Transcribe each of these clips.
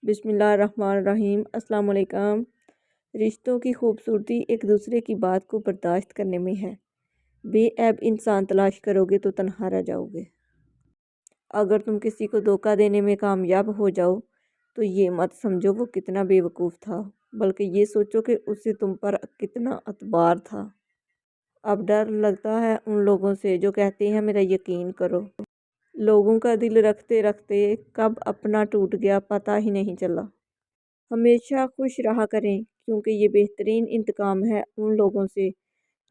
बिस्मिल्लाहिर्रहमानिर्रहीम। अस्सलाम वालेकुम। रिश्तों की खूबसूरती एक दूसरे की बात को बर्दाश्त करने में है। बेऐब इंसान तलाश करोगे तो तन्हा रह जाओगे। अगर तुम किसी को धोखा देने में कामयाब हो जाओ तो ये मत समझो वो कितना बेवकूफ़ था, बल्कि ये सोचो कि उसे तुम पर कितना अतबार था। अब डर लगता है उन लोगों से जो कहते हैं मेरा यकीन करो। लोगों का दिल रखते रखते कब अपना टूट गया पता ही नहीं चला। हमेशा खुश रहा करें, क्योंकि ये बेहतरीन इंतकाम है उन लोगों से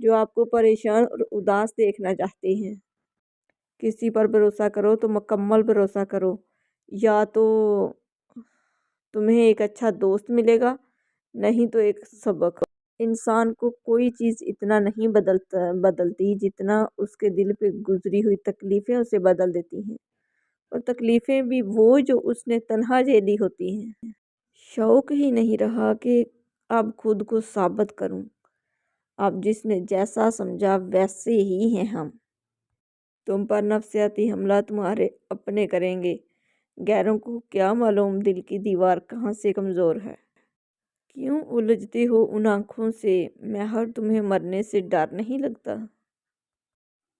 जो आपको परेशान और उदास देखना चाहते हैं। किसी पर भरोसा करो तो मुकम्मल भरोसा करो, या तो तुम्हें एक अच्छा दोस्त मिलेगा, नहीं तो एक सबक। इंसान को कोई चीज़ इतना नहीं बदलती जितना उसके दिल पे गुजरी हुई तकलीफ़ें उसे बदल देती हैं, और तकलीफ़ें भी वो जो उसने तन्हा झेली होती हैं। शौक ही नहीं रहा कि अब खुद को साबित करूं। अब जिसने जैसा समझा वैसे ही हैं हम। तुम पर नफसियाती हमला तुम्हारे अपने करेंगे, गैरों को क्या मालूम दिल की दीवार कहाँ से कमज़ोर है। क्यों उलझते हो उन आँखों से, मैं हर तुम्हें मरने से डर नहीं लगता।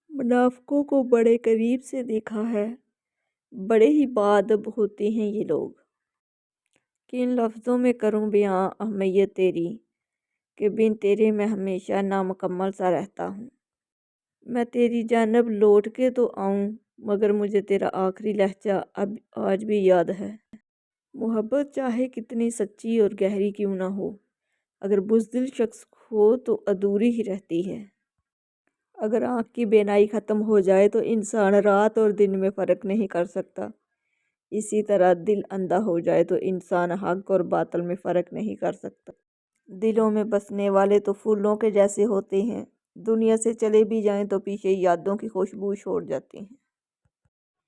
मुनाफिकों को बड़े करीब से देखा है, बड़े ही बाअदब होते हैं ये लोग। किन लफ्ज़ों में करूं बयां अहमियत तेरी, कि बिन तेरे मैं हमेशा नामुकम्मल सा रहता हूँ। मैं तेरी जानब लौट के तो आऊँ, मगर मुझे तेरा आखिरी लहजा अब आज भी याद है। मोहब्बत चाहे कितनी सच्ची और गहरी क्यों ना हो, अगर बुज़दिल शख्स हो तो अधूरी ही रहती है। अगर आँख की बेनाई ख़त्म हो जाए तो इंसान रात और दिन में फ़र्क नहीं कर सकता। इसी तरह दिल अंधा हो जाए तो इंसान हक और बातिल में फ़र्क नहीं कर सकता। दिलों में बसने वाले तो फूलों के जैसे होते हैं, दुनिया से चले भी जाएं तो पीछे यादों की खुशबू छोड़ जाते हैं।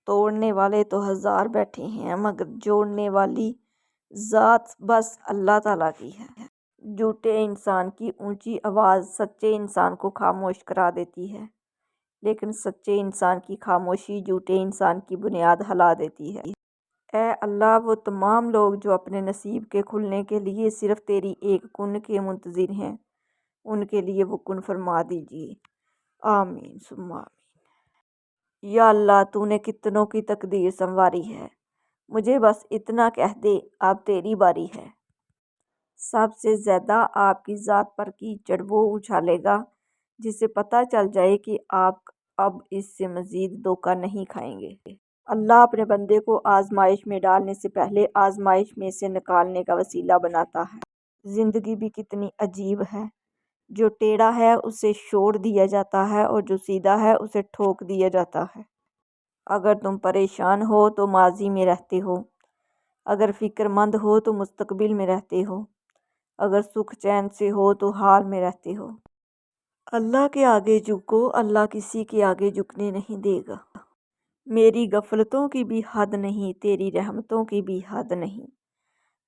तोड़ने वाले तो हज़ार बैठे हैं, मगर जोड़ने वाली ज़ात बस अल्लाह ताला की है। झूठे इंसान की ऊंची आवाज़ सच्चे इंसान को खामोश करा देती है, लेकिन सच्चे इंसान की खामोशी झूठे इंसान की बुनियाद हिला देती है। ऐ अल्लाह, वो तमाम लोग जो अपने नसीब के खुलने के लिए सिर्फ़ तेरी एक कुन के मुंतज़िर हैं, उनके लिए वो कुन फरमा दीजिए। आमीन सुम्मा आमीन। या अल्लाह, तूने कितनों की तकदीर संवारी है, मुझे बस इतना कह दे अब तेरी बारी है। सबसे ज़्यादा आपकी ज़ात पर कीचड़ वो उछालेगा जिसे पता चल जाए कि आप अब इससे मज़ीद धोखा नहीं खाएंगे। अल्लाह अपने बंदे को आजमाइश में डालने से पहले आजमाइश में से निकालने का वसीला बनाता है। ज़िंदगी भी कितनी अजीब है, जो टेढ़ा है उसे छोड़ दिया जाता है और जो सीधा है उसे ठोक दिया जाता है। अगर तुम परेशान हो तो माजी में रहते हो, अगर फ़िक्रमंद हो तो मुस्तकबिल में रहते हो, अगर सुख चैन से हो तो हाल में रहते हो। अल्लाह के आगे झुको, अल्लाह किसी के आगे झुकने नहीं देगा। मेरी गफलतों की भी हद नहीं, तेरी रहमतों की भी हद नहीं।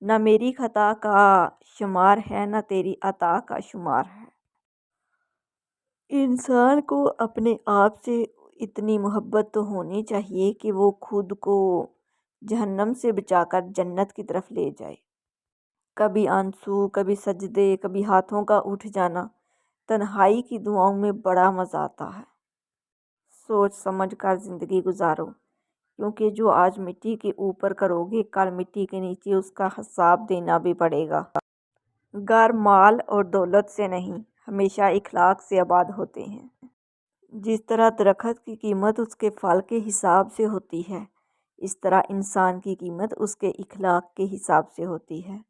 न मेरी खता का शुमार है, न तेरी अता का शुमार है। इंसान को अपने आप से इतनी मोहब्बत तो होनी चाहिए कि वो खुद को जहन्नम से बचाकर जन्नत की तरफ ले जाए। कभी आंसू, कभी सजदे, कभी हाथों का उठ जाना, तन्हाई की दुआओं में बड़ा मज़ा आता है। सोच समझ कर ज़िंदगी गुजारो, क्योंकि जो आज मिट्टी के ऊपर करोगे कल मिट्टी के नीचे उसका हिसाब देना भी पड़ेगा। घर माल और दौलत से नहीं, हमेशा इखलाक से आबाद होते हैं। जिस तरह दरख्त की कीमत उसके फल के हिसाब से होती है, इस तरह इंसान की कीमत उसके इखलाक के हिसाब से होती है।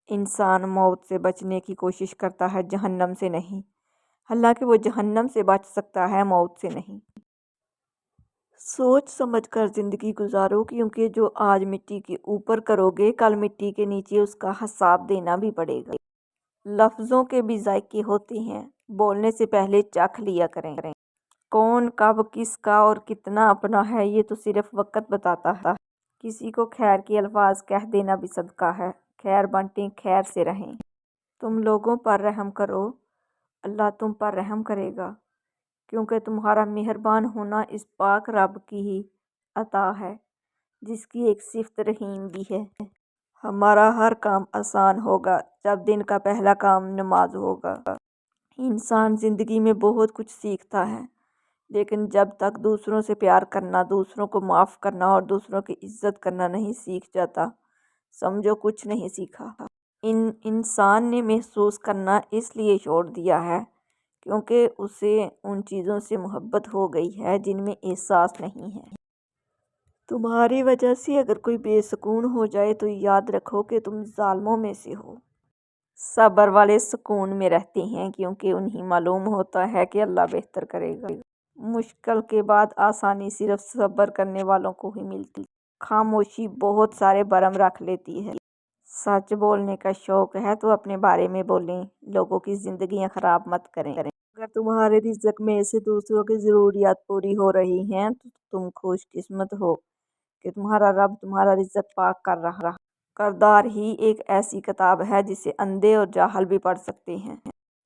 इंसान मौत से बचने की कोशिश करता है, जहन्नम से नहीं। हालांकि वो जहन्नम से बच सकता है, मौत से नहीं। सोच समझ कर ज़िंदगी गुजारो, क्योंकि जो आज मिट्टी के ऊपर करोगे कल मिट्टी के नीचे उसका हिसाब देना भी पड़ेगा। लफ्ज़ों के भी जायके होते हैं, बोलने से पहले चख लिया करें। कौन कब किसका और कितना अपना है ये तो सिर्फ वक्त बताता है। किसी को खैर के अल्फाज कह देना भी सदका है। खैर बांटें, खैर से रहें। तुम लोगों पर रहम करो, अल्लाह तुम पर रहम करेगा, क्योंकि तुम्हारा मेहरबान होना इस पाक रब की ही अता है, जिसकी एक सिफ़त रहीम भी है। ہمارا ہر کام آسان ہوگا جب دن کا پہلا کام نماز ہوگا۔ انسان زندگی میں بہت کچھ سیکھتا ہے، لیکن جب تک دوسروں سے پیار کرنا، دوسروں کو معاف کرنا اور دوسروں کی عزت کرنا نہیں سیکھ جاتا، سمجھو کچھ نہیں سیکھا۔ انسان نے محسوس کرنا اس لیے چھوڑ دیا ہے کیونکہ اسے ان چیزوں سے محبت ہو گئی ہے جن میں احساس نہیں ہے۔ تمہاری وجہ سے اگر کوئی بے سکون ہو جائے تو یاد رکھو کہ تم ظالموں میں سے ہو۔ صبر والے سکون میں رہتے ہیں کیونکہ انہیں معلوم ہوتا ہے کہ اللہ بہتر کرے گا۔ مشکل کے بعد آسانی صرف صبر کرنے والوں کو ہی ملتی۔ خاموشی بہت سارے برہم رکھ لیتی ہے۔ سچ بولنے کا شوق ہے تو اپنے بارے میں بولیں، لوگوں کی زندگیاں خراب مت کریں۔ اگر تمہارے رزق میں سے دوسروں کی ضروریات پوری ہو رہی ہیں تو تم خوش قسمت ہو کہ تمہارا رب تمہارا رزق پاک کر رہا۔ کردار ہی ایک ایسی کتاب ہے جسے اندھے اور جاہل بھی پڑھ سکتے ہیں۔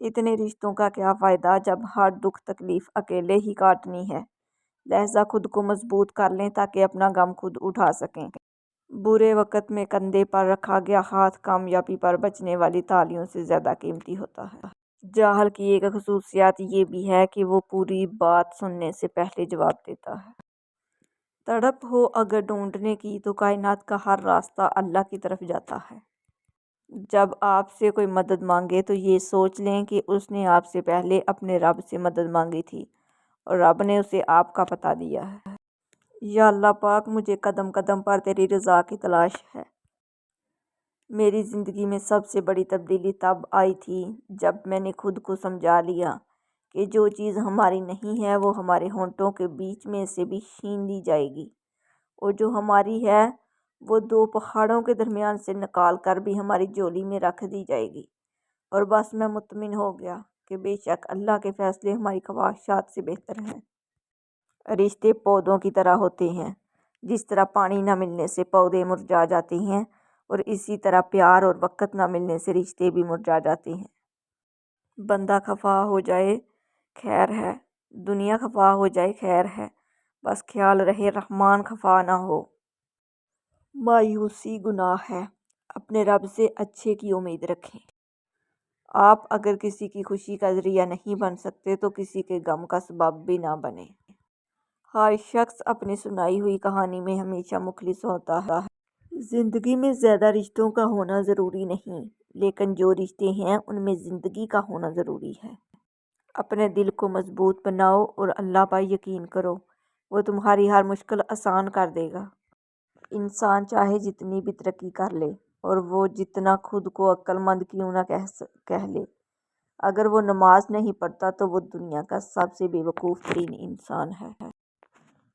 اتنے رشتوں کا کیا فائدہ جب ہر دکھ تکلیف اکیلے ہی کاٹنی ہے۔ لہذا خود کو مضبوط کر لیں تاکہ اپنا غم خود اٹھا سکیں۔ برے وقت میں کندھے پر رکھا گیا ہاتھ کامیابی پر بجنے والی تالیوں سے زیادہ قیمتی ہوتا ہے۔ جاہل کی ایک خصوصیت یہ بھی ہے کہ وہ پوری بات سننے سے پہلے جواب دیتا ہے۔ تڑپ ہو اگر ڈھونڈنے کی تو کائنات کا ہر راستہ اللہ کی طرف جاتا ہے۔ جب آپ سے کوئی مدد مانگے تو یہ سوچ لیں کہ اس نے آپ سے پہلے اپنے رب سے مدد مانگی تھی اور رب نے اسے آپ کا پتہ دیا ہے۔ یا اللہ پاک، مجھے قدم قدم پر تیری رضا کی تلاش ہے۔ میری زندگی میں سب سے بڑی تبدیلی تب آئی تھی جب میں نے خود کو سمجھا لیا کہ جو چیز ہماری نہیں ہے وہ ہمارے ہونٹوں کے بیچ میں سے بھی چھین لی جائے گی، اور جو ہماری ہے وہ دو پہاڑوں کے درمیان سے نکال کر بھی ہماری جولی میں رکھ دی جائے گی۔ اور بس میں مطمئن ہو گیا کہ بے شک اللہ کے فیصلے ہماری خواہشات سے بہتر ہیں۔ رشتے پودوں کی طرح ہوتے ہیں، جس طرح پانی نہ ملنے سے پودے مرجھا جاتے ہیں اور اسی طرح پیار اور وقت نہ ملنے سے رشتے بھی مرجھا جاتے ہیں۔ بندہ خفا ہو جائے خیر ہے، دنیا خفا ہو جائے خیر ہے، بس خیال رہے رحمان خفا نہ ہو۔ مایوسی گناہ ہے، اپنے رب سے اچھے کی امید رکھیں۔ آپ اگر کسی کی خوشی کا ذریعہ نہیں بن سکتے تو کسی کے غم کا سبب بھی نہ بنیں۔ ہر شخص اپنی سنائی ہوئی کہانی میں ہمیشہ مخلص ہوتا ہے۔ زندگی میں زیادہ رشتوں کا ہونا ضروری نہیں، لیکن جو رشتے ہیں ان میں زندگی کا ہونا ضروری ہے۔ اپنے دل کو مضبوط بناؤ اور اللہ پر یقین کرو، وہ تمہاری ہر مشکل آسان کر دے گا۔ انسان چاہے جتنی بھی ترقی کر لے اور وہ جتنا خود کو عقل مند کیوں نہ کہہ لے، اگر وہ نماز نہیں پڑھتا تو وہ دنیا کا سب سے بے وقوف ترین انسان ہے۔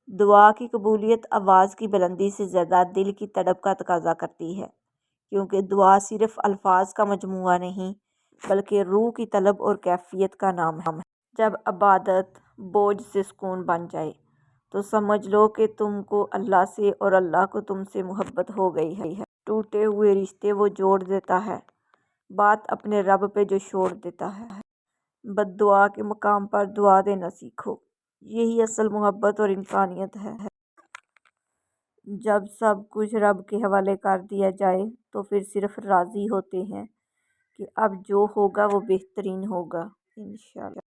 دعا کی قبولیت آواز کی بلندی سے زیادہ دل کی تڑپ کا تقاضا کرتی ہے، کیونکہ دعا صرف الفاظ کا مجموعہ نہیں بلکہ روح کی طلب اور کیفیت کا نام ہے۔ جب عبادت بوجھ سے سکون بن جائے تو سمجھ لو کہ تم کو اللہ سے اور اللہ کو تم سے محبت ہو گئی ہے۔ ٹوٹے ہوئے رشتے وہ جوڑ دیتا ہے، بات اپنے رب پہ جو چھوڑ دیتا ہے۔ بد دعا کے مقام پر دعا دینا سیکھو، یہی اصل محبت اور انسانیت ہے۔ جب سب کچھ رب کے حوالے کر دیا جائے تو پھر صرف راضی ہوتے ہیں کہ اب جو ہوگا وہ بہترین ہوگا انشاءاللہ۔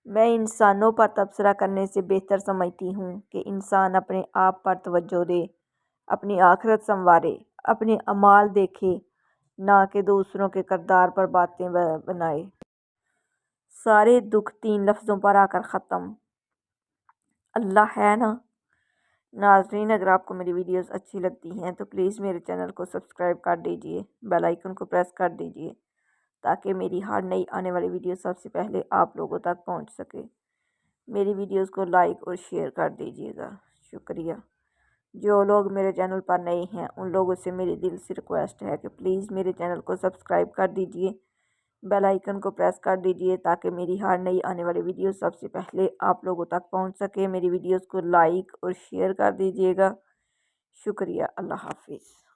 میں انسانوں پر تبصرہ کرنے سے بہتر سمجھتی ہوں کہ انسان اپنے آپ پر توجہ دے، اپنی آخرت سنوارے، اپنے اعمال دیکھے، نہ کہ دوسروں کے کردار پر باتیں بنائے۔ سارے دکھ 3 لفظوں پر آ کر ختم، اللہ ہے نا۔ ناظرین، اگر آپ کو میری ویڈیوز اچھی لگتی ہیں تو پلیز میرے چینل کو سبسکرائب کر دیجئے، بیل آئیکن کو پریس کر دیجئے تاکہ میری ہر نئی آنے والی ویڈیو سب سے پہلے آپ لوگوں تک پہنچ سکے۔ میری ویڈیوز کو لائک اور شیئر کر دیجئے گا، شکریہ۔ جو لوگ میرے چینل پر نئے ہیں ان لوگوں سے میری دل سے ریکویسٹ ہے کہ پلیز میرے چینل کو سبسکرائب کر دیجئے، بیل آئیکن کو پریس کر دیجئے تاکہ میری ہر نئی آنے والی ویڈیو سب سے پہلے آپ لوگوں تک پہنچ سکے۔ میری ویڈیوز کو لائک اور شیئر کر دیجئے گا، شکریہ۔ اللہ حافظ۔